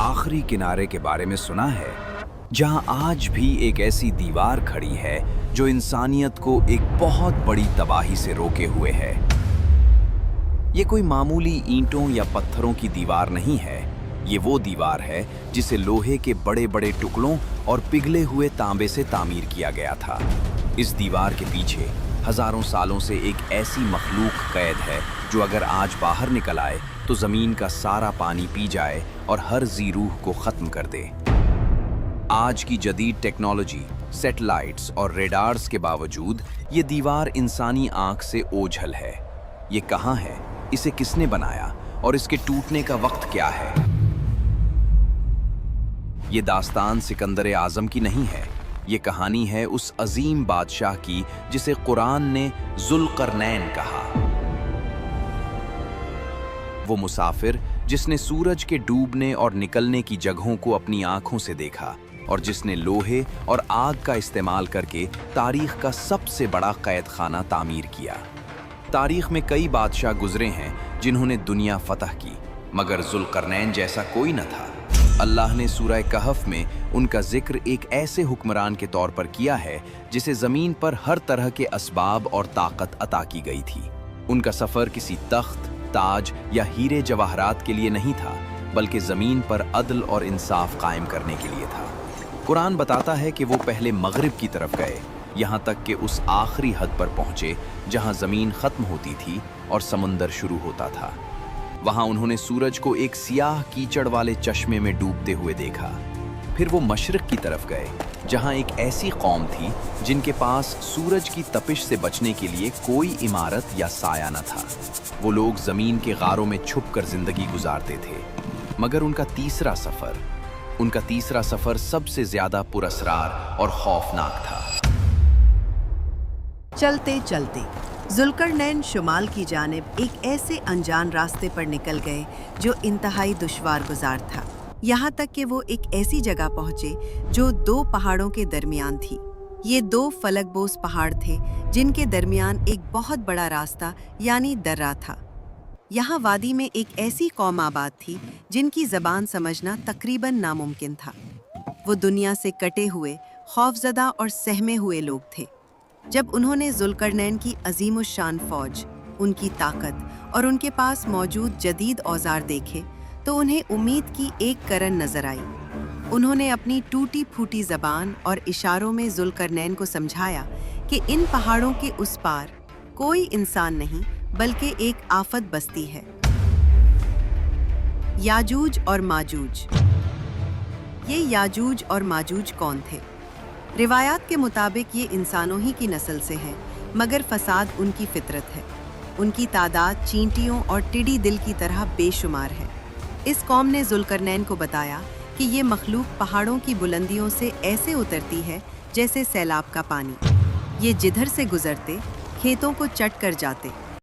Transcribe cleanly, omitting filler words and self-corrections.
आखिरी किनारे के बारे में सुना है, जहां आज भी एक ऐसी दीवार खड़ी है जो इंसानियत को एक बहुत बड़ी तबाही से रोके हुए है। ये कोई मामूली ईंटों या पत्थरों की दीवार नहीं है, ये वो दीवार है जिसे लोहे के बड़े-बड़े टुकड़ों और पिघले हुए तांबे से तामीर किया गया था। इस दीवार के पीछे हजारों सालों से एक ऐसी मखलूक कैद है जो अगर आज बाहर निकल आए तो जमीन का सारा पानी पी जाए और हर जी रूह को खत्म कर दे। आज की जदीद टेक्नोलॉजी, सैटेलाइट्स और रेडार्स के बावजूद ये दीवार इंसानी आंख से ओझल है। ये कहाँ है, इसे किसने बनाया और इसके टूटने का वक्त क्या है? ये दास्तान सिकंदर आजम की नहीं है, ये कहानी है उस अजीम बादशाह की जिसे कुरान ने जुल्करनैन कहा। वो मुसाफिर जिसने सूरज के डूबने और निकलने की जगहों को अपनी आंखों से देखा और जिसने लोहे और आग का इस्तेमाल करके तारीख का सबसे बड़ा कैद खाना तामीर किया। तारीख में कई बादशाह गुजरे हैं जिन्होंने दुनिया फतह की, मगर जुल्करनैन जैसा कोई न था। अल्लाह ने सूरह कहफ में उनका जिक्र एक ऐसे हुक्मरान के तौर पर किया है जिसे ज़मीन पर हर तरह के असबाब और ताकत अता की गई थी। उनका सफ़र किसी तख्त, ताज या हीरे जवाहरात के लिए नहीं था, बल्कि ज़मीन पर अदल और इंसाफ कायम करने के लिए था। कुरान बताता है कि वो पहले मगरिब की तरफ गए, यहाँ तक कि उस आखिरी हद पर पहुँचे जहाँ ज़मीन ख़त्म होती थी और समुंदर शुरू होता था। वहाँ उन्होंने सूरज को एक सियाह कीचड़ वाले चश्मे में डूबते हुए देखा। फिर वो मशरिक़ की तरफ गए, जहाँ एक ऐसी कौम थी जिनके पास सूरज की तपिश से बचने के लिए कोई इमारत या साया न था। वो लोग ज़मीन के गारों में छुपकर ज़िंदगी गुजारते थे। मगर उनका तीसरा सफ़र सबसे ज़्यादा पुरअसरार और खौफनाक था। चलते चलते जुल्करनैन शुमाल की जानिब एक ऐसे अनजान रास्ते पर निकल गए जो इंतहाई दुश्वार गुजार था। यहाँ तक कि वो एक ऐसी जगह पहुँचे जो दो पहाड़ों के दरमियान थी। ये दो फलकबोस पहाड़ थे जिनके दरमियान एक बहुत बड़ा रास्ता यानी दर्रा था। यहाँ वादी में एक ऐसी कौम आबाद थी जिनकी ज़बान समझना तकरीबन नामुमकिन था। वो दुनिया से कटे हुए, खौफजदा और सहमे हुए लोग थे। जब उन्होंने जुल्करनैन की अजीमुश्शान फौज, उनकी ताकत और उनके पास मौजूद जदीद औजार देखे तो उन्हें उम्मीद की एक करन नजर आई। उन्होंने अपनी टूटी फूटी ज़बान और इशारों में जुल्करनैन को समझाया कि इन पहाड़ों के उस पार कोई इंसान नहीं बल्कि एक आफत बस्ती है, याजूज और माजूज। ये याजूज और माजूज कौन थे? रिवायात के मुताबिक ये इंसानों ही की नस्ल से हैं, मगर फसाद उनकी फितरत है। उनकी तादाद चींटियों और टिड्डी दिल की तरह बेशुमार है। इस कौम ने जुल्करनैन को बताया कि ये मखलूक पहाड़ों की बुलंदियों से ऐसे उतरती है जैसे सैलाब का पानी। ये जिधर से गुजरते खेतों को चट कर जाते।